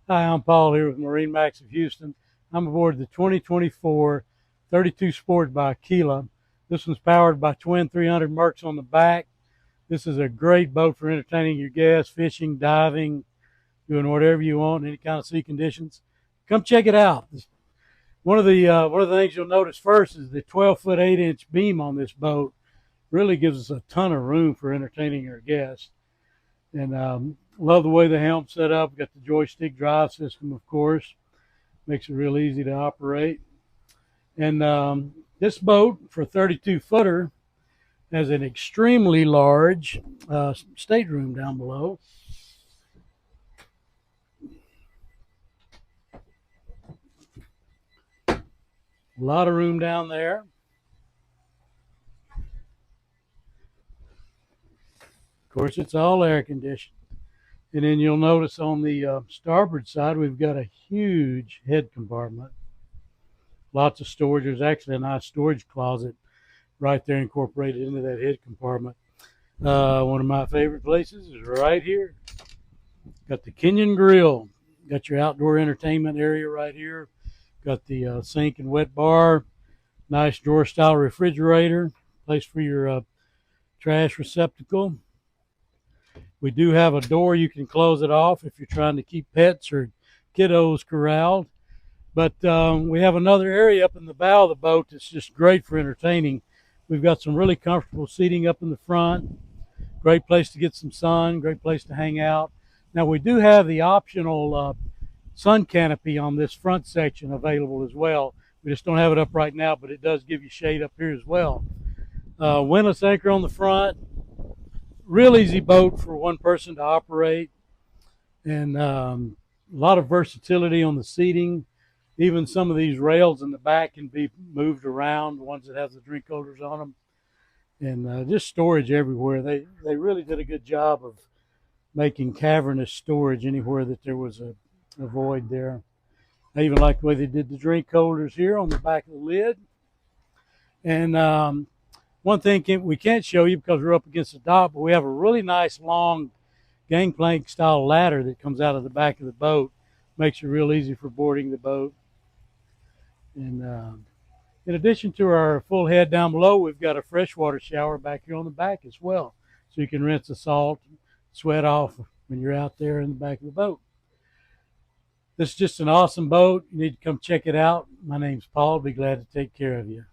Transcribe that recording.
Hi, I'm Paul here with MarineMax of Houston. I'm aboard the 2024 32 Sport by Aquila. This one's powered by twin 300 Mercs on the back. This is a great boat for entertaining your guests, fishing, diving, doing whatever you want, any kind of sea conditions. Come check it out. One of the things you'll notice first is the 12-foot 8-inch beam on this boat really gives us a ton of room for entertaining our guests. And love the way the helm's set up. Got the joystick drive system, of course. Makes it real easy to operate. And this boat, for a 32-footer, has an extremely large stateroom down below. A lot of room down there. Of course, it's all air conditioned. And then you'll notice on the starboard side, we've got a huge head compartment. Lots of storage. There's actually a nice storage closet right there incorporated into that head compartment. One of my favorite places is right here. Got the Kenyan grill. Got your outdoor entertainment area right here. Got the sink and wet bar. Nice drawer style refrigerator. Place for your trash receptacle. We do have a door. You can close it off if you're trying to keep pets or kiddos corralled. But we have another area up in the bow of the boat that's just great for entertaining. We've got some really comfortable seating up in the front. Great place to get some sun. Great place to hang out. Now, we do have the optional sun canopy on this front section available as well. We just don't have it up right now, but it does give you shade up here as well. Windlass anchor on the front. Real easy boat for one person to operate, and a lot of versatility on the seating. Even some of these rails in the back can be moved around, the ones that have the drink holders on them, and just storage everywhere. They really did a good job of making cavernous storage anywhere that there was a void there. I even like the way they did the drink holders here on the back of the lid. And one thing we can't show you because we're up against the dock, but we have a really nice long gangplank style ladder that comes out of the back of the boat. Makes it real easy for boarding the boat. And in addition to our full head down below, we've got a freshwater shower back here on the back as well. So you can rinse the salt, sweat off when you're out there in the back of the boat. This is just an awesome boat. You need to come check it out. My name's Paul. I'll be glad to take care of you.